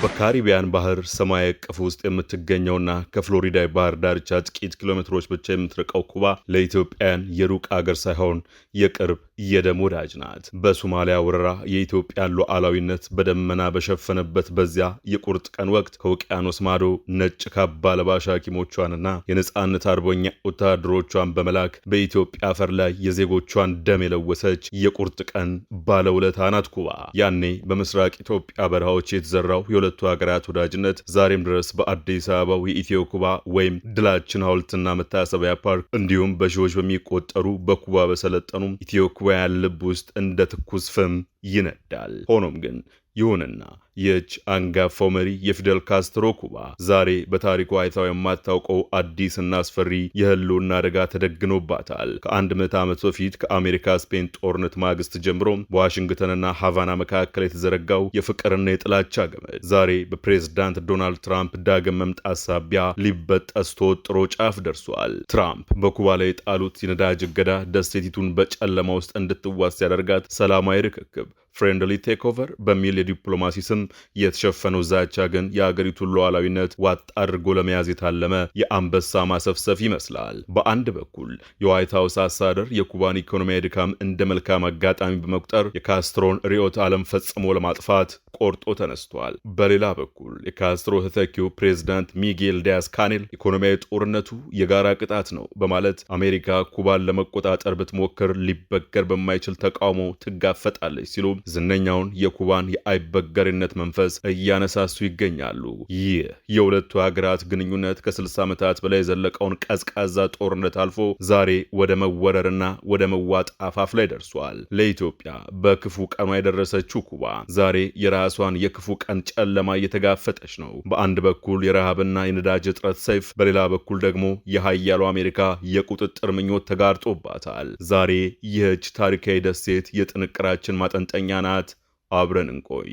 በካሪቢያን ባህር ሰማይ እቅፍ ውስጥ የምትገኘውና ከፍሎሪዳ ባህር ዳርቻ ጥቂት ኪሎሜትሮች ብቻ የምትርቀው ኩባ ለኢትዮጵያን የሩቅ አገር ሳይሆን የቅርብ የደም ወዳጅ ናት። በሶማሊያ ወረራ የኢትዮጵያን ሉዓላዊነት በደመና በሸፈነበት በዚያ የቁርጥ ቀን ወቅት ከውቅያኖስ ማዶ ነጭ ካባ ለባሽ ሐኪሞቿንና የነጻነት አርበኛ ወታደሮቿን በመላክ በኢትዮጵያ አፈር ላይ የዜጎቿን ደም የለወሰች የቁርጥ ቀን ባለውለታ ናት ኩባ። ያኔ በምስራቅ ኢትዮጵያ በረሃዎች የተዘራው የሁለቱ ሀገራት ወዳጅነት ዛሬም ድረስ በአዲስ አበባው የኢትዮ ኩባ ወይም ድላችን ሐውልትና መታሰቢያ ፓርክ እንዲሁም በሺዎች በሚቆጠሩ በኩባ በሰለጠኑ ኢትዮ ኩባውያን ልብ ውስጥ እንደ ትኩስ ፍም ይነዳል። ሆኖም ግን ይሁንና ይህች አንጋፋው መሪ የፊደል ካስትሮ ኩባ ዛሬ በታሪኳ አይታው የማታውቀው አዲስና አስፈሪ የህልውና አደጋ ተደግኖባታል። ከአንድ ምዕተ ዓመት በፊት ከአሜሪካ ስፔን ጦርነት ማግስት ጀምሮ በዋሽንግተንና ሃቫና መካከል የተዘረጋው የፍቅርና የጥላቻ ገመድ ዛሬ በፕሬዝዳንት ዶናልድ ትራምፕ ዳግም መምጣት ሳቢያ ሊበጠስ ተወጥሮ ጫፍ ደርሷል። ትራምፕ በኩባ ላይ የጣሉት የነዳጅ እገዳ ደሴቲቱን በጨለማ ውስጥ እንድትዋስ ያደርጋት ሰላማዊ ርክክብ ፍሬንድሊ ቴክኦቨር በሚል የዲፕሎማሲ ስም የተሸፈነው ዛቻ ግን የአገሪቱን ሉዓላዊነት ዋጥ አድርጎ ለመያዝ የታለመ የአንበሳ ማሰፍሰፍ ይመስላል። በአንድ በኩል የዋይት ሃውስ አስተዳደር የኩባን ኢኮኖሚያዊ ድካም እንደ መልካም አጋጣሚ በመቁጠር የካስትሮን ርዕዮተ ዓለም ፈጽሞ ለማጥፋት ቆርጦ ተነስቷል። በሌላ በኩል የካስትሮ ተተኪው ፕሬዝዳንት ሚጌል ዲያዝ ካኔል ኢኮኖሚያዊ ጦርነቱ የጋራ ቅጣት ነው በማለት አሜሪካ ኩባን ለመቆጣጠር ብትሞክር ሊበገር በማይችል ተቃውሞ ትጋፈጣለች ሲሉ ዝነኛውን የኩባን የአይበገርነት መንፈስ እያነሳሱ ይገኛሉ። ይህ የሁለቱ ሀገራት ግንኙነት ከ60 ዓመታት በላይ የዘለቀውን ቀዝቃዛ ጦርነት አልፎ ዛሬ ወደ መወረርና ወደ መዋጥ አፋፍ ላይ ደርሷል። ለኢትዮጵያ በክፉ ቀኗ የደረሰችው ኩባ ዛሬ የራሷን የክፉ ቀን ጨለማ እየተጋፈጠች ነው። በአንድ በኩል የረሃብና የነዳጅ እጥረት ሰይፍ፣ በሌላ በኩል ደግሞ የሀያሉ አሜሪካ የቁጥጥር ምኞት ተጋርጦባታል። ዛሬ ይህች ታሪካዊ ደሴት የጥንቅራችን ማጠንጠኛ ናት። አብረን እንቆይ።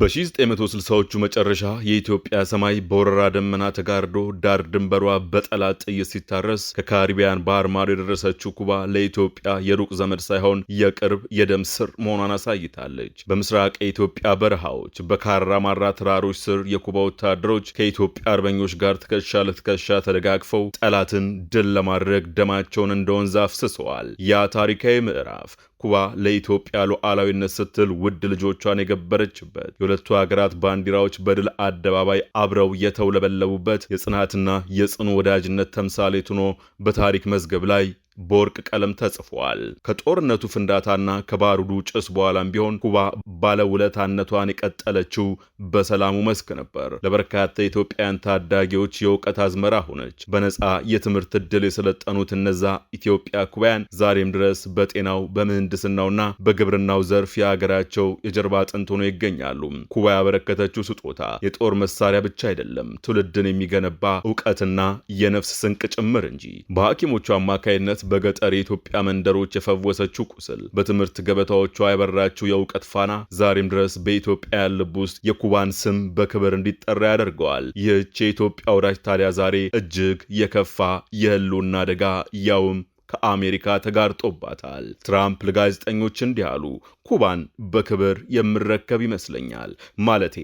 በ1960ዎቹ መጨረሻ የኢትዮጵያ ሰማይ በወረራ ደመና ተጋርዶ ዳር ድንበሯ በጠላት ጥይት ሲታረስ ከካሪቢያን ባህር ማዶ የደረሰችው ኩባ ለኢትዮጵያ የሩቅ ዘመድ ሳይሆን የቅርብ የደም ስር መሆኗን አሳይታለች። በምስራቅ የኢትዮጵያ በረሃዎች በካራ ማራ ተራሮች ስር የኩባ ወታደሮች ከኢትዮጵያ አርበኞች ጋር ትከሻ ለትከሻ ተደጋግፈው ጠላትን ድል ለማድረግ ደማቸውን እንደ ወንዝ አፍስሰዋል። ያ ታሪካዊ ምዕራፍ ኩባ ለኢትዮጵያ ሉዓላዊነት ስትል ውድ ልጆቿን የገበረችበት፣ የሁለቱ ሀገራት ባንዲራዎች በድል አደባባይ አብረው የተውለበለቡበት፣ የጽናትና የጽኑ ወዳጅነት ተምሳሌት ሆኖ በታሪክ መዝገብ ላይ በወርቅ ቀለም ተጽፏል። ከጦርነቱ ፍንዳታና ከባሩዱ ጭስ በኋላም ቢሆን ኩባ ባለውለታነቷን የቀጠለችው በሰላሙ መስክ ነበር። ለበርካታ ኢትዮጵያውያን ታዳጊዎች የእውቀት አዝመራ ሆነች። በነጻ የትምህርት ዕድል የሰለጠኑት እነዛ ኢትዮጵያ ኩባውያን ዛሬም ድረስ በጤናው በምህንድስናውና በግብርናው ዘርፍ የሀገራቸው የጀርባ አጥንት ሆነው ይገኛሉ። ኩባ ያበረከተችው ስጦታ የጦር መሳሪያ ብቻ አይደለም፣ ትውልድን የሚገነባ እውቀትና የነፍስ ስንቅ ጭምር እንጂ። በሐኪሞቹ አማካይነት በገጠር የኢትዮጵያ መንደሮች የፈወሰችው ቁስል፣ በትምህርት ገበታዎቿ ያበራችው የእውቀት ፋና ዛሬም ድረስ በኢትዮጵያ ልብ ውስጥ የኩባን ስም በክብር እንዲጠራ ያደርገዋል። ይህች የኢትዮጵያ ወዳጅ ታዲያ ዛሬ እጅግ የከፋ የህልውና አደጋ ያውም ከአሜሪካ ተጋርጦባታል። ትራምፕ ለጋዜጠኞች እንዲህ አሉ። ኩባን በክብር የምረከብ ይመስለኛል። ማለቴ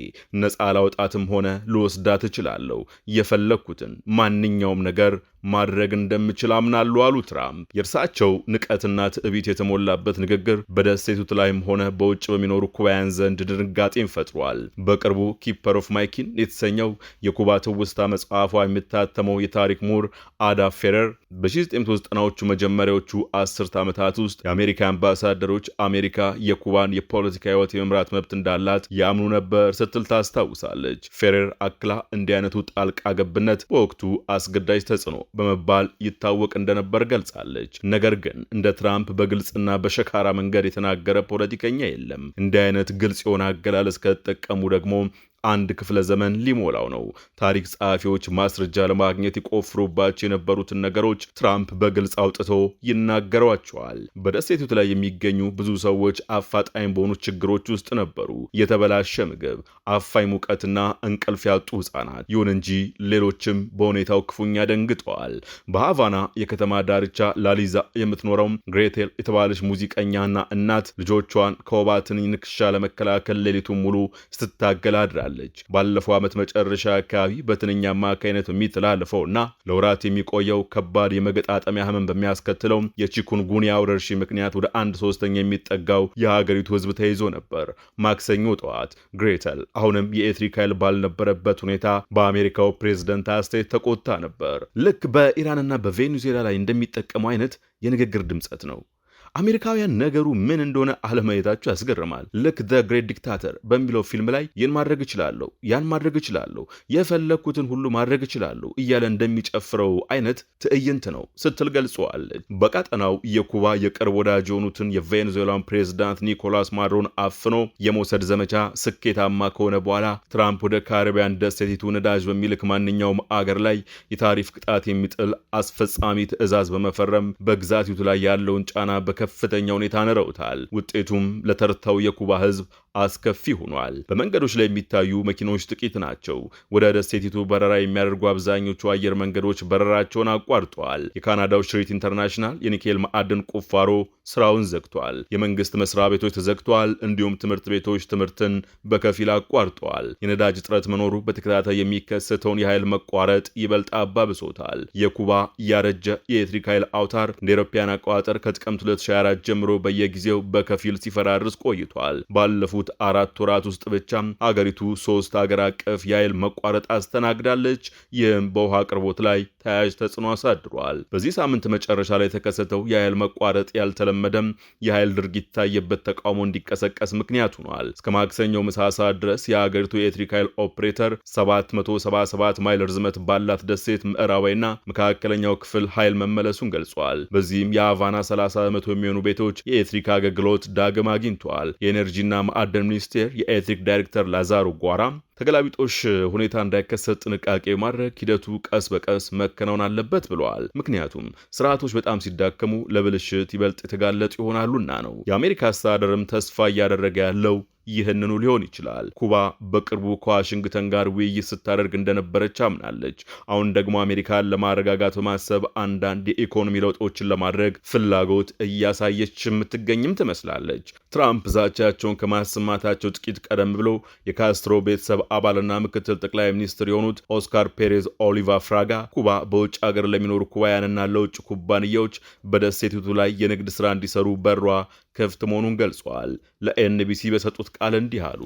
ነፃ ላውጣትም ሆነ ልወስዳት እችላለሁ። የፈለግኩትን ማንኛውም ነገር ማድረግ እንደምችል አምናለሁ አሉ ትራምፕ። የእርሳቸው ንቀትና ትዕቢት የተሞላበት ንግግር በደሴቱት ላይም ሆነ በውጭ በሚኖሩ ኩባውያን ዘንድ ድንጋጤን ፈጥሯል። በቅርቡ ኪፐር ኦፍ ማይ ኪን የተሰኘው የኩባ ትውስታ መጽሐፏ የሚታተመው የታሪክ ምሁር አዳ ፌረር በ1990ዎቹ መጀመሪያዎቹ 10 ዓመታት ውስጥ የአሜሪካ አምባሳደሮች አሜሪካ የኩባን የፖለቲካ ህይወት የመምራት መብት እንዳላት ያምኑ ነበር ስትል ታስታውሳለች። ፌረር አክላ እንዲህ አይነቱ ጣልቃ ገብነት በወቅቱ አስገዳጅ ተጽዕኖ በመባል ይታወቅ እንደነበር ገልጻለች። ነገር ግን እንደ ትራምፕ በግልጽና በሸካራ መንገድ የተናገረ ፖለቲከኛ የለም። እንዲህ አይነት ግልጽ የሆነ አገላለጽ ከተጠቀሙ ደግሞ አንድ ክፍለ ዘመን ሊሞላው ነው። ታሪክ ጸሐፊዎች ማስረጃ ለማግኘት ይቆፍሩባቸው የነበሩትን ነገሮች ትራምፕ በግልጽ አውጥቶ ይናገሯቸዋል። በደሴቲቱ ላይ የሚገኙ ብዙ ሰዎች አፋጣኝ በሆኑ ችግሮች ውስጥ ነበሩ። የተበላሸ ምግብ፣ አፋኝ ሙቀትና እንቅልፍ ያጡ ሕፃናት። ይሁን እንጂ ሌሎችም በሁኔታው ክፉኛ ደንግጠዋል። በሃቫና የከተማ ዳርቻ ላሊዛ የምትኖረው ግሬቴል የተባለች ሙዚቀኛና እናት ልጆቿን ከወባ ትንኝ ንክሻ ለመከላከል ሌሊቱን ሙሉ ስትታገል አድራለች። ባለፈው ዓመት መጨረሻ አካባቢ በትንኝ አማካይነት በሚተላለፈውና ለወራት የሚቆየው ከባድ የመገጣጠሚያ ህመም በሚያስከትለው የቺኩንጉንያ ወረርሽኝ ምክንያት ወደ 1/3 የሚጠጋው የሀገሪቱ ህዝብ ተይዞ ነበር። ማክሰኞ ጠዋት ግሬተል አሁንም የኤሌክትሪክ ኃይል ባልነበረበት ሁኔታ በአሜሪካው ፕሬዝደንት አስተያየት ተቆጣ ነበር። ልክ በኢራንና በቬኔዙዌላ ላይ እንደሚጠቀመው አይነት የንግግር ድምጸት ነው። አሜሪካውያን ነገሩ ምን እንደሆነ አለማየታቸው ያስገርማል። ልክ ዘ ግሬት ዲክታተር በሚለው ፊልም ላይ ይህን ማድረግ እችላለሁ፣ ያን ማድረግ እችላለሁ፣ የፈለኩትን ሁሉ ማድረግ እችላለሁ እያለ እንደሚጨፍረው አይነት ትዕይንት ነው ስትል ገልጸዋለች። በቀጠናው የኩባ የቅርብ ወዳጅ የሆኑትን የቬኔዙዌላን ፕሬዝዳንት ኒኮላስ ማዱሮን አፍኖ የመውሰድ ዘመቻ ስኬታማ ከሆነ በኋላ ትራምፕ ወደ ካሪቢያን ደሴቲቱ ነዳጅ በሚልክ ማንኛውም አገር ላይ የታሪፍ ቅጣት የሚጥል አስፈጻሚ ትዕዛዝ በመፈረም በግዛቲቱ ላይ ያለውን ጫና ከፍተኛ ሁኔታ ነረውታል። ውጤቱም ለተርታው የኩባ ህዝብ አስከፊ ሆኗል። በመንገዶች ላይ የሚታዩ መኪኖች ጥቂት ናቸው። ወደ ደሴቲቱ በረራ የሚያደርጉ አብዛኞቹ አየር መንገዶች በረራቸውን አቋርጠዋል። የካናዳው ሽሪት ኢንተርናሽናል የኒኬል ማዕድን ቁፋሮ ስራውን ዘግቷል። የመንግስት መስሪያ ቤቶች ተዘግተዋል። እንዲሁም ትምህርት ቤቶች ትምህርትን በከፊል አቋርጠዋል። የነዳጅ እጥረት መኖሩ በተከታታይ የሚከሰተውን የኃይል መቋረጥ ይበልጥ አባብሶታል። የኩባ ያረጀ የኤሌክትሪክ ኃይል አውታር እንደ አውሮፓውያን አቆጣጠር ከጥቅምት 2024 ጀምሮ በየጊዜው በከፊል ሲፈራርስ ቆይቷል። ባለፉት 4 ወራት ውስጥ ብቻ አገሪቱ 3 አገር አቀፍ የኃይል መቋረጥ አስተናግዳለች። ይህም በውሃ አቅርቦት ላይ ተያያዥ ተጽዕኖ አሳድሯል። በዚህ ሳምንት መጨረሻ ላይ የተከሰተው የኃይል መቋረጥ ያልተለመደም የኃይል ድርጊት ታየበት ተቃውሞ እንዲቀሰቀስ ምክንያት ሆኗል። እስከ ማክሰኞው ምሳ ሰዓት ድረስ የአገሪቱ የኤሌክትሪክ ኃይል ኦፕሬተር 777 ማይል ርዝመት ባላት ደሴት ምዕራባዊና መካከለኛው ክፍል ኃይል መመለሱን ገልጿል። በዚህም የሃቫና 30% የሚሆኑ ቤቶች የኤሌክትሪክ አገልግሎት ዳግም አግኝተዋል። የኤነርጂና ማዕድን ሚኒስቴር የኤሌክትሪክ ዳይሬክተር ላዛሮ ጓራ ተገላቢጦሽ ሁኔታ እንዳይከሰት ጥንቃቄ ማድረግ ሂደቱ ቀስ በቀስ መከናወን አለበት ብለዋል። ምክንያቱም ስርዓቶች በጣም ሲዳከሙ ለብልሽት ይበልጥ የተጋለጡ ይሆናሉና ነው። የአሜሪካ አስተዳደርም ተስፋ እያደረገ ያለው ይህንኑ ሊሆን ይችላል። ኩባ በቅርቡ ከዋሽንግተን ጋር ውይይት ስታደርግ እንደነበረች አምናለች። አሁን ደግሞ አሜሪካን ለማረጋጋት በማሰብ አንዳንድ የኢኮኖሚ ለውጦችን ለማድረግ ፍላጎት እያሳየች የምትገኝም ትመስላለች። ትራምፕ ዛቻቸውን ከማሰማታቸው ጥቂት ቀደም ብሎ የካስትሮ ቤተሰብ አባልና ምክትል ጠቅላይ ሚኒስትር የሆኑት ኦስካር ፔሬዝ ኦሊቫ ፍራጋ ኩባ በውጭ ሀገር ለሚኖሩ ኩባውያንና ለውጭ ኩባንያዎች በደሴቲቱ ላይ የንግድ ስራ እንዲሰሩ በሯ ክፍት መሆኑን ገልጸዋል። ለኤንቢሲ በሰጡት ቃል እንዲህ አሉ።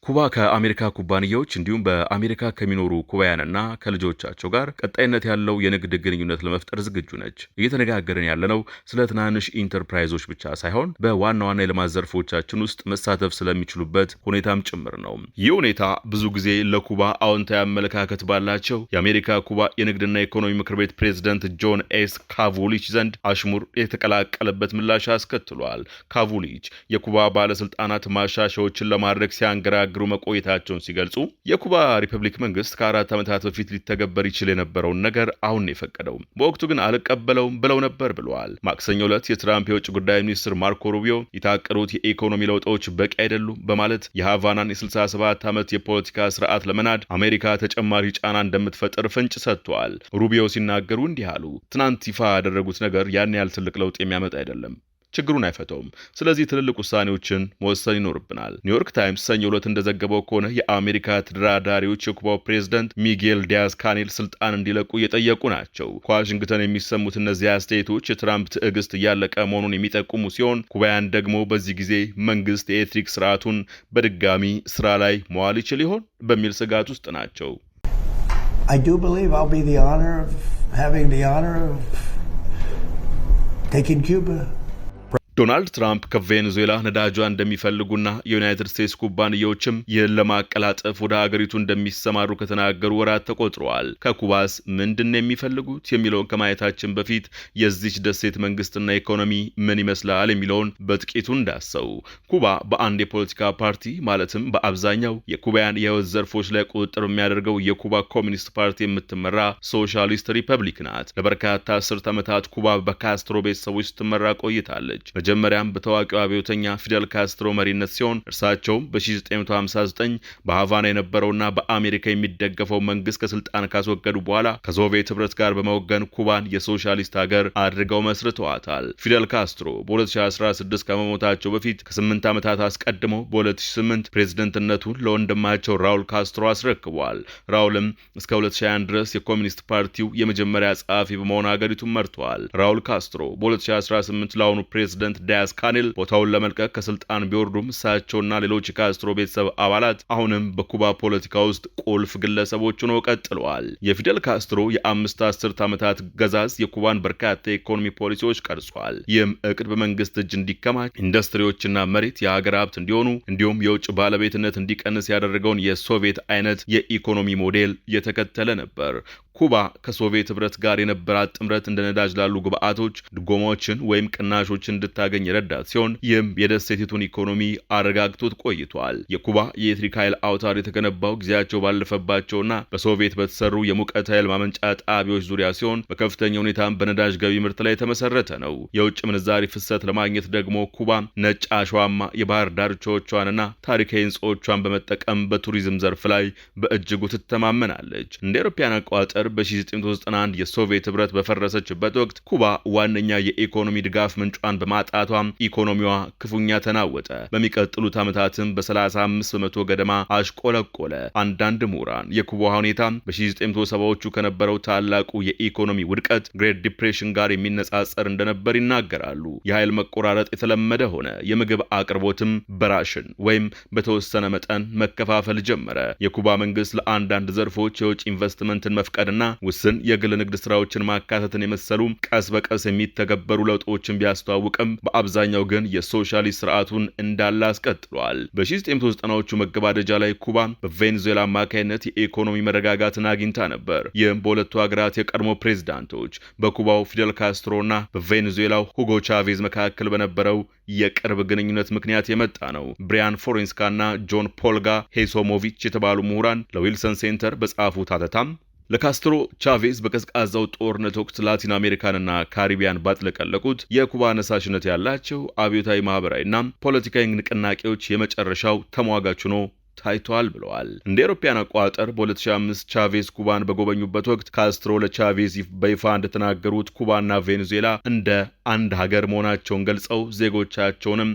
ኩባ ከአሜሪካ ኩባንያዎች እንዲሁም በአሜሪካ ከሚኖሩ ኩባውያንና ከልጆቻቸው ጋር ቀጣይነት ያለው የንግድ ግንኙነት ለመፍጠር ዝግጁ ነች። እየተነጋገርን ያለነው ስለ ትናንሽ ኢንተርፕራይዞች ብቻ ሳይሆን በዋና ዋና የልማት ዘርፎቻችን ውስጥ መሳተፍ ስለሚችሉበት ሁኔታም ጭምር ነው። ይህ ሁኔታ ብዙ ጊዜ ለኩባ አዎንታዊ አመለካከት ባላቸው የአሜሪካ ኩባ የንግድና ኢኮኖሚ ምክር ቤት ፕሬዝዳንት ጆን ኤስ ካቮሊች ዘንድ አሽሙር የተቀላቀለበት ምላሽ አስከትሏል። ካቮሊች የኩባ ባለስልጣናት ማሻሻያዎችን ለማድረግ ሲያንገራግሩ መቆየታቸውን ሲገልጹ የኩባ ሪፐብሊክ መንግስት ከ4 ዓመታት በፊት ሊተገበር ይችል የነበረውን ነገር አሁን ነው የፈቀደው፣ በወቅቱ ግን አልቀበለውም ብለው ነበር ብለዋል። ማክሰኞ ዕለት የትራምፕ የውጭ ጉዳይ ሚኒስትር ማርኮ ሩቢዮ የታቀዱት የኢኮኖሚ ለውጦች በቂ አይደሉም በማለት የሃቫናን የ67 ዓመት የፖለቲካ ስርዓት ለመናድ አሜሪካ ተጨማሪ ጫና እንደምትፈጥር ፍንጭ ሰጥተዋል። ሩቢዮ ሲናገሩ እንዲህ አሉ። ትናንት ይፋ ያደረጉት ነገር ያን ያህል ትልቅ ለውጥ የሚያመጣ አይደለም፣ ችግሩን አይፈተውም። ስለዚህ ትልልቅ ውሳኔዎችን መወሰን ይኖርብናል። ኒውዮርክ ታይምስ ሰኞ ዕለት እንደዘገበው ከሆነ የአሜሪካ ተደራዳሪዎች የኩባው ፕሬዝዳንት ሚጌል ዲያዝ ካኔል ስልጣን እንዲለቁ እየጠየቁ ናቸው። ከዋሽንግተን የሚሰሙት እነዚህ አስተያየቶች የትራምፕ ትዕግስት እያለቀ መሆኑን የሚጠቁሙ ሲሆን ኩባውያን ደግሞ በዚህ ጊዜ መንግስት የኤሌክትሪክ ስርዓቱን በድጋሚ ስራ ላይ መዋል ይችል ይሆን በሚል ስጋት ውስጥ ናቸው። I do believe I'll be having the honor of taking Cuba. ዶናልድ ትራምፕ ከቬኔዙዌላ ነዳጇ እንደሚፈልጉና የዩናይትድ ስቴትስ ኩባንያዎችም ይህን ለማቀላጠፍ ወደ ሀገሪቱ እንደሚሰማሩ ከተናገሩ ወራት ተቆጥረዋል። ከኩባስ ምንድን የሚፈልጉት የሚለውን ከማየታችን በፊት የዚች ደሴት መንግስትና ኢኮኖሚ ምን ይመስላል የሚለውን በጥቂቱ እንዳሰው። ኩባ በአንድ የፖለቲካ ፓርቲ ማለትም በአብዛኛው የኩባውያን የህይወት ዘርፎች ላይ ቁጥጥር የሚያደርገው የኩባ ኮሚኒስት ፓርቲ የምትመራ ሶሻሊስት ሪፐብሊክ ናት። ለበርካታ አስርት ዓመታት ኩባ በካስትሮ ቤተሰቦች ስትመራ ቆይታለች። መጀመሪያም በታዋቂው አብዮተኛ ፊደል ካስትሮ መሪነት ሲሆን እርሳቸውም በ1959 በሃቫና የነበረውና በአሜሪካ የሚደገፈው መንግስት ከስልጣን ካስወገዱ በኋላ ከሶቪየት ህብረት ጋር በመወገን ኩባን የሶሻሊስት ሀገር አድርገው መስርተዋታል። ፊደል ካስትሮ በ2016 ከመሞታቸው በፊት ከ8 ዓመታት አስቀድመው በ2008 ፕሬዝደንትነቱን ለወንድማቸው ራውል ካስትሮ አስረክቧል። ራውልም እስከ 2021 ድረስ የኮሚኒስት ፓርቲው የመጀመሪያ ጸሐፊ በመሆን ሀገሪቱን መርተዋል። ራውል ካስትሮ በ2018 ለአሁኑ ፕሬዝደንት ዳያስ ካኔል ቦታውን ለመልቀቅ ከስልጣን ቢወርዱም እሳቸውና ሌሎች የካስትሮ ቤተሰብ አባላት አሁንም በኩባ ፖለቲካ ውስጥ ቁልፍ ግለሰቦች ሆነው ቀጥለዋል። የፊደል ካስትሮ የአምስት አስርት ዓመታት ገዛዝ የኩባን በርካታ የኢኮኖሚ ፖሊሲዎች ቀርጿል። ይህም እቅድ በመንግስት እጅ እንዲከማች፣ ኢንዱስትሪዎችና መሬት የሀገር ሀብት እንዲሆኑ እንዲሁም የውጭ ባለቤትነት እንዲቀንስ ያደረገውን የሶቪየት አይነት የኢኮኖሚ ሞዴል የተከተለ ነበር። ኩባ ከሶቪየት ህብረት ጋር የነበራት ጥምረት እንደ ነዳጅ ላሉ ግብአቶች ድጎማዎችን ወይም ቅናሾችን እንድታገኝ ረዳት ሲሆን ይህም የደሴቲቱን ኢኮኖሚ አረጋግቶት ቆይቷል። የኩባ የኤሌክትሪክ ኃይል አውታር የተገነባው ጊዜያቸው ባለፈባቸውና በሶቪየት በተሰሩ የሙቀት ኃይል ማመንጫ ጣቢያዎች ዙሪያ ሲሆን በከፍተኛ ሁኔታም በነዳጅ ገቢ ምርት ላይ የተመሰረተ ነው። የውጭ ምንዛሪ ፍሰት ለማግኘት ደግሞ ኩባ ነጭ አሸዋማ የባህር ዳርቻዎቿንና ታሪካዊ ህንፃዎቿን በመጠቀም በቱሪዝም ዘርፍ ላይ በእጅጉ ትተማመናለች። እንደ አውሮፓውያን አቆጣጠር በ1991 የሶቪየት ህብረት በፈረሰችበት ወቅት ኩባ ዋነኛ የኢኮኖሚ ድጋፍ ምንጯን በማጣቷ ኢኮኖሚዋ ክፉኛ ተናወጠ። በሚቀጥሉት ዓመታትም በ35 በመቶ ገደማ አሽቆለቆለ። አንዳንድ ምሁራን የኩባ ሁኔታ በ1970ዎቹ ከነበረው ታላቁ የኢኮኖሚ ውድቀት ግሬት ዲፕሬሽን ጋር የሚነጻጸር እንደነበር ይናገራሉ። የኃይል መቆራረጥ የተለመደ ሆነ። የምግብ አቅርቦትም በራሽን ወይም በተወሰነ መጠን መከፋፈል ጀመረ። የኩባ መንግስት ለአንዳንድ ዘርፎች የውጭ ኢንቨስትመንትን መፍቀድና ውስን የግል ንግድ ስራዎችን ማካተትን የመሰሉ ቀስ በቀስ የሚተገበሩ ለውጦችን ቢያስተዋውቅም በአብዛኛው ግን የሶሻሊስት ስርዓቱን እንዳለ አስቀጥሏል። በ1990ዎቹ መገባደጃ ላይ ኩባ በቬኔዙዌላ አማካይነት የኢኮኖሚ መረጋጋትን አግኝታ ነበር። ይህም በሁለቱ ሀገራት የቀድሞ ፕሬዝዳንቶች በኩባው ፊደል ካስትሮና በቬኔዙዌላው ሁጎ ቻቬዝ መካከል በነበረው የቅርብ ግንኙነት ምክንያት የመጣ ነው። ብሪያን ፎሬንስካና ጆን ፖልጋ ሄሶሞቪች የተባሉ ምሁራን ለዊልሰን ሴንተር በጻፉት አተታም ለካስትሮ ቻቬዝ በቀዝቃዛው ጦርነት ወቅት ላቲን አሜሪካንና ካሪቢያን ባጥለቀለቁት የኩባ አነሳሽነት ያላቸው አብዮታዊ ማህበራዊና ፖለቲካዊ ንቅናቄዎች የመጨረሻው ተሟጋች ሆኖ ታይቷል ብለዋል። እንደ አውሮፓውያን አቆጣጠር በ2005 ቻቬዝ ኩባን በጎበኙበት ወቅት ካስትሮ ለቻቬዝ በይፋ እንደተናገሩት ኩባና ቬኔዙዌላ እንደ አንድ ሀገር መሆናቸውን ገልጸው ዜጎቻቸውንም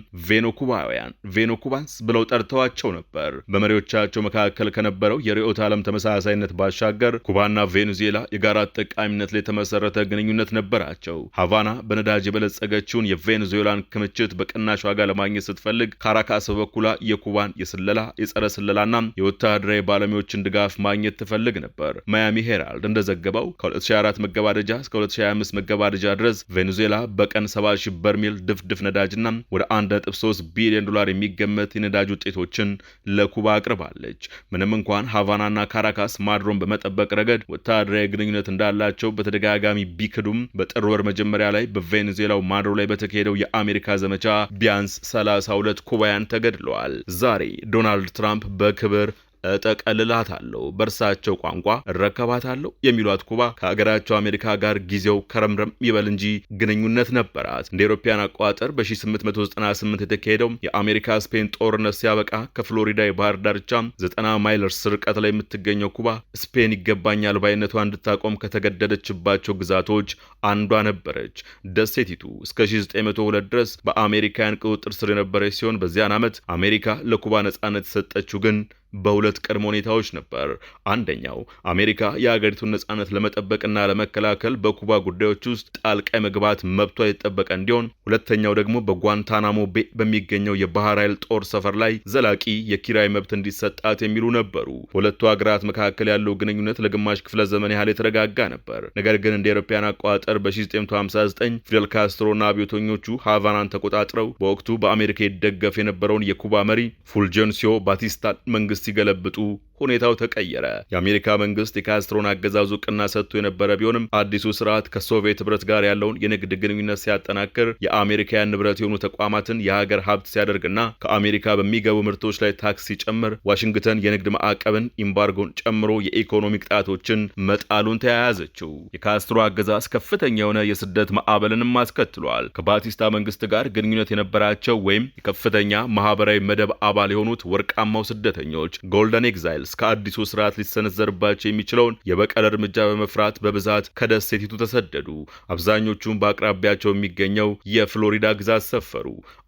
ቬኖኩባንስ ብለው ጠርተዋቸው ነበር። በመሪዎቻቸው መካከል ከነበረው የርዕዮተ ዓለም ተመሳሳይነት ባሻገር ኩባና ቬኔዙዌላ የጋራ ተጠቃሚነት ላይ የተመሰረተ ግንኙነት ነበራቸው። ሃቫና በነዳጅ የበለጸገችውን የቬኔዙዌላን ክምችት በቅናሽ ዋጋ ለማግኘት ስትፈልግ ካራካስ በበኩሏ የኩባን የስለላ የጸረ ስለላና የወታደራዊ ባለሙያዎችን ድጋፍ ማግኘት ትፈልግ ነበር። ማያሚ ሄራልድ እንደዘገበው ከ2004 መገባደጃ እስከ 2025 መገባደጃ ድረስ ቬኔዙዌላ በቀን 70,000 በርሜል ድፍድፍ ነዳጅና ወደ 1.3 ቢሊዮን ዶላር የሚገመት የነዳጅ ውጤቶችን ለኩባ አቅርባለች። ምንም እንኳን ሃቫናና ካራካስ ማድሮን በመጠበቅ ረገድ ወታደራዊ ግንኙነት እንዳላቸው በተደጋጋሚ ቢክዱም በጥር ወር መጀመሪያ ላይ በቬኔዙዌላው ማድሮ ላይ በተካሄደው የአሜሪካ ዘመቻ ቢያንስ 32 ኩባውያን ተገድለዋል። ዛሬ ዶናልድ ትራምፕ በክብር እጠቀልላታለሁ፣ በእርሳቸው ቋንቋ እረከባታለሁ የሚሏት ኩባ ከሀገራቸው አሜሪካ ጋር ጊዜው ከረምረም ይበል እንጂ ግንኙነት ነበራት። እንደ አውሮፓውያን አቆጣጠር በ1898 የተካሄደው የአሜሪካ ስፔን ጦርነት ሲያበቃ ከፍሎሪዳ የባህር ዳርቻ 90 ማይልስ ርቀት ላይ የምትገኘው ኩባ ስፔን ይገባኛል ባይነቷ እንድታቆም ከተገደደችባቸው ግዛቶች አንዷ ነበረች። ደሴቲቱ እስከ 1902 ድረስ በአሜሪካውያን ቁጥጥር ስር የነበረች ሲሆን በዚያን ዓመት አሜሪካ ለኩባ ነጻነት የሰጠችው ግን በሁለት ቅድመ ሁኔታዎች ነበር። አንደኛው አሜሪካ የሀገሪቱን ነጻነት ለመጠበቅና ለመከላከል በኩባ ጉዳዮች ውስጥ ጣልቃ መግባት መብቷ የተጠበቀ እንዲሆን፣ ሁለተኛው ደግሞ በጓንታናሞ ቤ በሚገኘው የባህር ኃይል ጦር ሰፈር ላይ ዘላቂ የኪራይ መብት እንዲሰጣት የሚሉ ነበሩ። በሁለቱ ሀገራት መካከል ያለው ግንኙነት ለግማሽ ክፍለ ዘመን ያህል የተረጋጋ ነበር። ነገር ግን እንደ አውሮፓውያን አቆጣጠር በ1959 ፊደል ካስትሮና አብዮተኞቹ ሃቫናን ተቆጣጥረው በወቅቱ በአሜሪካ ይደገፍ የነበረውን የኩባ መሪ ፉልጀንሲዮ ባቲስታን መንግስት ሲገለብጡ ሁኔታው ተቀየረ። የአሜሪካ መንግስት የካስትሮን አገዛዝ ዕውቅና ሰጥቶ የነበረ ቢሆንም አዲሱ ስርዓት ከሶቪየት ህብረት ጋር ያለውን የንግድ ግንኙነት ሲያጠናክር፣ የአሜሪካውያን ንብረት የሆኑ ተቋማትን የሀገር ሀብት ሲያደርግና ከአሜሪካ በሚገቡ ምርቶች ላይ ታክስ ሲጨምር፣ ዋሽንግተን የንግድ ማዕቀብን፣ ኢምባርጎን ጨምሮ የኢኮኖሚ ቅጣቶችን መጣሉን ተያያዘችው። የካስትሮ አገዛዝ ከፍተኛ የሆነ የስደት ማዕበልንም አስከትሏል። ከባቲስታ መንግስት ጋር ግንኙነት የነበራቸው ወይም የከፍተኛ ማህበራዊ መደብ አባል የሆኑት ወርቃማው ስደተኞች ጎልደን ኤግዛይል ከአዲሱ ስርዓት ሊሰነዘርባቸው የሚችለውን የበቀል እርምጃ በመፍራት በብዛት ከደሴቲቱ ተሰደዱ። አብዛኞቹም በአቅራቢያቸው የሚገኘው የፍሎሪዳ ግዛት ሰፈሩ።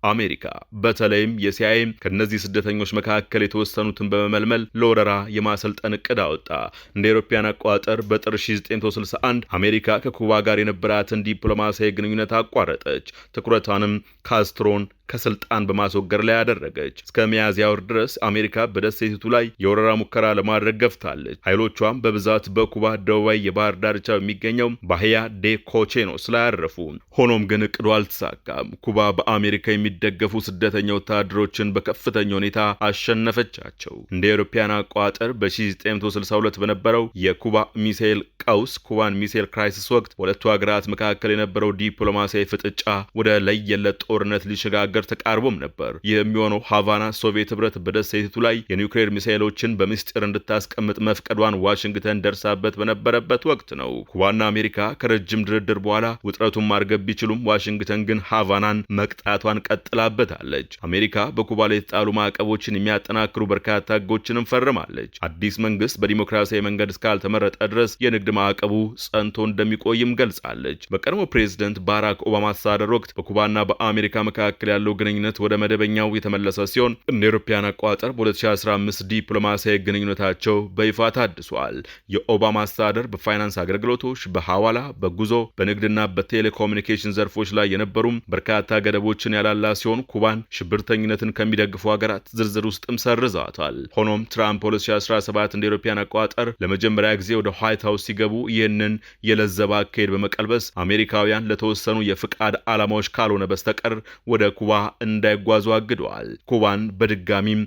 አሜሪካ በተለይም የሲአይኤ ከነዚህ ስደተኞች መካከል የተወሰኑትን በመመልመል ለወረራ የማሰልጠን እቅድ አወጣ። እንደ አውሮፓውያን አቆጣጠር በጥር 1961 አሜሪካ ከኩባ ጋር የነበራትን ዲፕሎማሲያዊ ግንኙነት አቋረጠች። ትኩረቷንም ካስትሮን ከስልጣን በማስወገድ ላይ ያደረገች። እስከ ሚያዝያ ወር ድረስ አሜሪካ በደሴቲቱ ላይ የወረራ ሙከራ ለማድረግ ገፍታለች። ኃይሎቿም በብዛት በኩባ ደቡባዊ የባህር ዳርቻ በሚገኘው ባህያ ዴ ኮቼኖስ ላይ ያረፉ። ሆኖም ግን እቅዱ አልተሳካም። ኩባ በአሜሪካ የሚደገፉ ስደተኛ ወታደሮችን በከፍተኛ ሁኔታ አሸነፈቻቸው። እንደ አውሮፓውያን አቆጣጠር በ1962 በነበረው የኩባ ሚሳኤል ቀውስ ኩባን ሚሳኤል ክራይሲስ ወቅት በሁለቱ ሀገራት መካከል የነበረው ዲፕሎማሲያዊ ፍጥጫ ወደ ለየለት ጦርነት ሊሸጋገር ተቃርቦም ነበር። ይህ የሚሆነው ሃቫና ሶቪየት ህብረት በደሴቲቱ ላይ የኒውክሌር ሚሳኤሎችን በምስጢር እንድታስቀምጥ መፍቀዷን ዋሽንግተን ደርሳበት በነበረበት ወቅት ነው። ኩባና አሜሪካ ከረጅም ድርድር በኋላ ውጥረቱን ማርገብ ቢችሉም ዋሽንግተን ግን ሃቫናን መቅጣቷን ቀጥላበታለች። አሜሪካ በኩባ ላይ የተጣሉ ማዕቀቦችን የሚያጠናክሩ በርካታ ህጎችንም ፈርማለች። አዲስ መንግስት በዲሞክራሲያዊ መንገድ እስካልተመረጠ ድረስ የንግድ ማዕቀቡ ጸንቶ እንደሚቆይም ገልጻለች። በቀድሞ ፕሬዝደንት ባራክ ኦባማ አስተዳደር ወቅት በኩባና በአሜሪካ መካከል ያለው ግንኙነት ወደ መደበኛው የተመለሰ ሲሆን እንደ አውሮፓውያን አቆጣጠር በ2015 ዲፕሎማሲያዊ ግንኙነታቸው በይፋ ታድሷል። የኦባማ አስተዳደር በፋይናንስ አገልግሎቶች፣ በሐዋላ፣ በጉዞ፣ በንግድና በቴሌኮሙኒኬሽን ዘርፎች ላይ የነበሩም በርካታ ገደቦችን ያላላ ሲሆን ኩባን ሽብርተኝነትን ከሚደግፉ ሀገራት ዝርዝር ውስጥም ሰርዘዋታል። ሆኖም ትራምፕ 2017 እንደ አውሮፓውያን አቆጣጠር ለመጀመሪያ ጊዜ ወደ ዋይት ሃውስ ሲገቡ ይህንን የለዘባ አካሄድ በመቀልበስ አሜሪካውያን ለተወሰኑ የፍቃድ ዓላማዎች ካልሆነ በስተቀር ወደ ኩባ እንዳይጓዙ አግደዋል። ኩባን በድጋሚም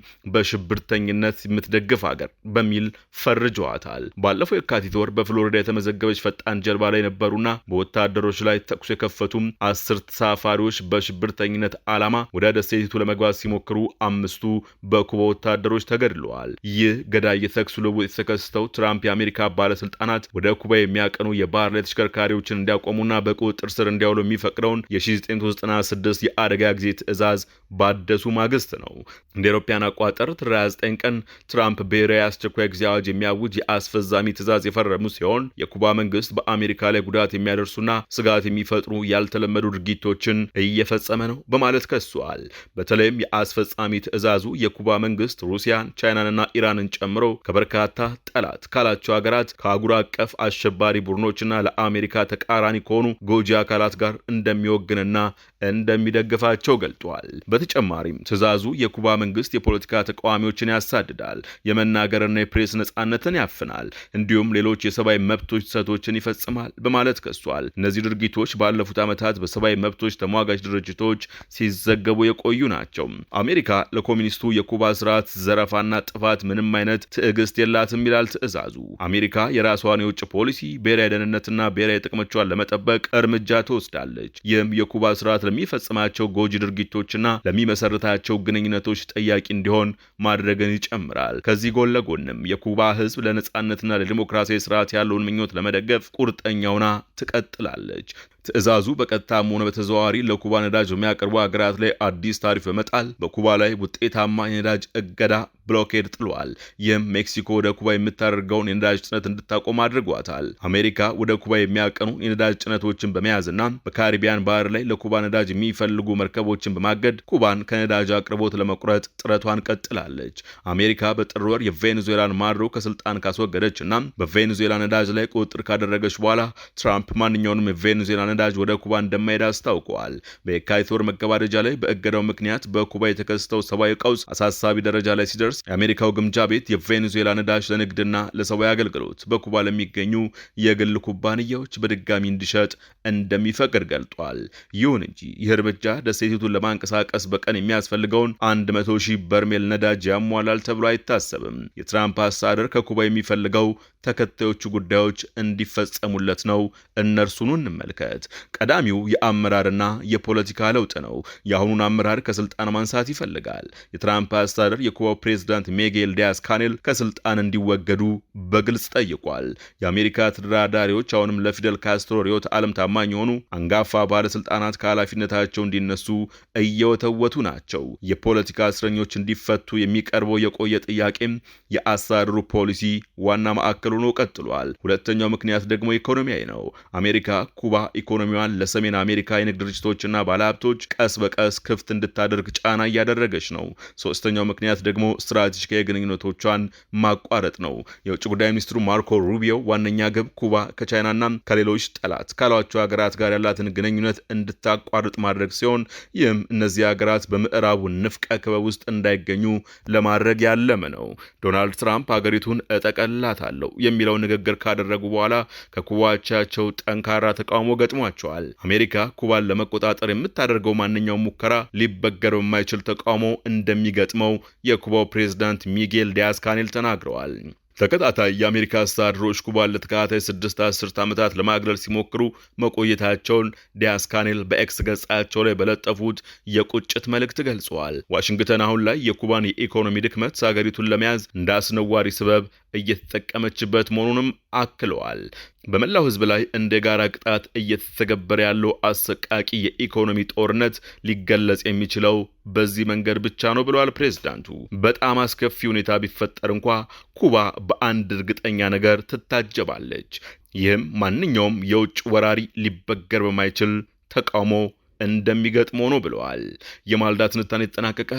በሽብርተኝነት የምትደግፍ ሀገር በሚል ፈርጀዋታል። ባለፈው የካቲት ወር በፍሎሪዳ የተመዘገበች ፈጣን ጀልባ ላይ የነበሩና በወታደሮች ላይ ተኩስ የከፈቱም 10 ተሳፋሪዎች በሽብርተኝነት ዓላማ ወደ ደሴቲቱ ለመግባት ሲሞክሩ 5ቱ በኩባ ወታደሮች ተገድለዋል። ይህ ገዳይ የተኩስ ልውውጥ የተከሰተው ትራምፕ የአሜሪካ ባለስልጣናት ወደ ኩባ የሚያቀኑ የባህር ላይ ተሽከርካሪዎችን እንዲያቆሙና በቁጥጥር ስር እንዲያውሉ የሚፈቅደውን የ1996 የአደጋ ጊዜ ትዕዛዝ ባደሱ ማግስት ነው። እንደ አውሮፓውያን አቆጣጠር ጥር 29 ቀን ትራምፕ ብሔራዊ አስቸኳይ ጊዜ አዋጅ የሚያውጅ የአስፈጻሚ ትዕዛዝ የፈረሙ ሲሆን የኩባ መንግስት በአሜሪካ ላይ ጉዳት የሚያደርሱና ስጋት የሚፈጥሩ ያልተለመዱ ድርጊቶችን እየፈጸመ ነው በማለት ከሷል። በተለይም የአስፈጻሚ ትዕዛዙ የኩባ መንግስት ሩሲያን፣ ቻይናንና ኢራንን ጨምሮ ከበርካታ ጠላት ካላቸው ሀገራት ከአህጉር አቀፍ አሸባሪ ቡድኖችና ለአሜሪካ ተቃራኒ ከሆኑ ጎጂ አካላት ጋር እንደሚወግንና እንደሚደግፋቸው ገልጧል። በተጨማሪም ትዕዛዙ የኩባ መንግስት የፖለቲካ ተቃዋሚዎችን ያሳድዳል፣ የመናገርና የፕሬስ ነጻነትን ያፍናል፣ እንዲሁም ሌሎች የሰብአዊ መብቶች ጥሰቶችን ይፈጽማል በማለት ከሷል። እነዚህ ድርጊቶች ባለፉት ዓመታት በሰብአዊ መብቶች ተሟጋች ድርጅቶች ሲዘገቡ የቆዩ ናቸው። አሜሪካ ለኮሚኒስቱ የኩባ ስርዓት ዘረፋና ጥፋት ምንም አይነት ትዕግስት የላትም ይላል ትዕዛዙ። አሜሪካ የራሷን የውጭ ፖሊሲ፣ ብሔራዊ ደህንነትና ብሔራዊ ጥቅሞቿን ለመጠበቅ እርምጃ ትወስዳለች። ይህም የኩባ ስርዓት ለሚፈጽማቸው ጎጂ ድርጊቶችና ለሚመሰርታቸው ግንኙነቶች ጠያቂ እንዲሆን ማድረግን ይጨምራል። ከዚህ ጎን ለጎንም የኩባ ህዝብ ለነጻነትና ለዲሞክራሲያዊ ስርዓት ያለውን ምኞት ለመደገፍ ቁርጠኛ ሆና ትቀጥላለች። ትዕዛዙ በቀጥታም ሆነ በተዘዋዋሪ ለኩባ ነዳጅ በሚያቀርቡ ሀገራት ላይ አዲስ ታሪፍ በመጣል በኩባ ላይ ውጤታማ የነዳጅ እገዳ ብሎኬድ ጥሏል። ይህም ሜክሲኮ ወደ ኩባ የምታደርገውን የነዳጅ ጭነት እንድታቆም አድርጓታል። አሜሪካ ወደ ኩባ የሚያቀኑ የነዳጅ ጭነቶችን በመያዝና በካሪቢያን ባህር ላይ ለኩባ ነዳጅ የሚፈልጉ መርከቦችን በማገድ ኩባን ከነዳጅ አቅርቦት ለመቁረጥ ጥረቷን ቀጥላለች። አሜሪካ በጥር ወር የቬኔዙዌላን ማድሮ ከስልጣን ካስወገደች እና በቬኔዙዌላ ነዳጅ ላይ ቁጥጥር ካደረገች በኋላ ትራምፕ ማንኛውንም የቬኔዙዌላ ነዳጅ ወደ ኩባ እንደማይሄድ አስታውቀዋል። በየካቲት ወር መገባደጃ ላይ በእገዳው ምክንያት በኩባ የተከሰተው ሰብአዊ ቀውስ አሳሳቢ ደረጃ ላይ ሲደርስ የአሜሪካው ግምጃ ቤት የቬኔዙዌላ ነዳጅ ለንግድና ለሰብአዊ አገልግሎት በኩባ ለሚገኙ የግል ኩባንያዎች በድጋሚ እንዲሸጥ እንደሚፈቅድ ገልጧል። ይሁን እንጂ ይህ እርምጃ ደሴቲቱን ለማንቀሳቀስ በቀን የሚያስፈልገውን 100,000 በርሜል ነዳጅ ያሟላል ተብሎ አይታሰብም። የትራምፕ አስተዳደር ከኩባ የሚፈልገው ተከታዮቹ ጉዳዮች እንዲፈጸሙለት ነው። እነርሱን እንመልከት። ቀዳሚው የአመራርና የፖለቲካ ለውጥ ነው። የአሁኑን አመራር ከስልጣን ማንሳት ይፈልጋል። የትራምፕ አስተዳደር የኩባው ፕሬዝዳንት ሚጌል ዲያዝ ካኔል ከስልጣን እንዲወገዱ በግልጽ ጠይቋል። የአሜሪካ ተደራዳሪዎች አሁንም ለፊደል ካስትሮ ርዕዮተ ዓለም ታማኝ የሆኑ አንጋፋ ባለስልጣናት ከኃላፊነታቸው እንዲነሱ እየወተወቱ ናቸው። የፖለቲካ እስረኞች እንዲፈቱ የሚቀርበው የቆየ ጥያቄም የአስተዳደሩ ፖሊሲ ዋና ማዕከል ሆኖ ቀጥሏል። ሁለተኛው ምክንያት ደግሞ ኢኮኖሚያዊ ነው። አሜሪካ ኩባ ኢኮኖሚዋን ለሰሜን አሜሪካ የንግድ ድርጅቶችና ባለሀብቶች ቀስ በቀስ ክፍት እንድታደርግ ጫና እያደረገች ነው። ሶስተኛው ምክንያት ደግሞ ስትራቴጂካዊ ግንኙነቶቿን ማቋረጥ ነው። የውጭ ጉዳይ ሚኒስትሩ ማርኮ ሩቢዮ ዋነኛ ግብ ኩባ ከቻይናና ከሌሎች ጠላት ካሏቸው ሀገራት ጋር ያላትን ግንኙነት እንድታቋርጥ ማድረግ ሲሆን ይህም እነዚህ ሀገራት በምዕራቡ ንፍቀ ክበብ ውስጥ እንዳይገኙ ለማድረግ ያለመ ነው። ዶናልድ ትራምፕ ሀገሪቱን እጠቀልላታለሁ የሚለው ንግግር ካደረጉ በኋላ ከኩባዎቻቸው ጠንካራ ተቃውሞ ገጥሟቸዋል። አሜሪካ ኩባን ለመቆጣጠር የምታደርገው ማንኛውም ሙከራ ሊበገር በማይችል ተቃውሞ እንደሚገጥመው የኩባው ፕሬዝዳንት ሚጌል ዲያዝ ካኔል ተናግረዋል። ተከታታይ የአሜሪካ አስተዳደሮች ኩባን ለተከታታይ 6 አስርት ዓመታት ለማግለል ሲሞክሩ መቆየታቸውን ዲያዝ ካኔል በኤክስ ገጻቸው ላይ በለጠፉት የቁጭት መልእክት ገልጸዋል። ዋሽንግተን አሁን ላይ የኩባን የኢኮኖሚ ድክመት ሀገሪቱን ለመያዝ እንደ አስነዋሪ ስበብ እየተጠቀመችበት መሆኑንም አክለዋል። በመላው ሕዝብ ላይ እንደ ጋራ ቅጣት እየተተገበረ ያለው አሰቃቂ የኢኮኖሚ ጦርነት ሊገለጽ የሚችለው በዚህ መንገድ ብቻ ነው ብለዋል ፕሬዝዳንቱ። በጣም አስከፊ ሁኔታ ቢፈጠር እንኳ ኩባ በአንድ እርግጠኛ ነገር ትታጀባለች። ይህም ማንኛውም የውጭ ወራሪ ሊበገር በማይችል ተቃውሞ እንደሚገጥመው ነው ብለዋል። የማልዳ ትንታኔ ተጠናቀቀ።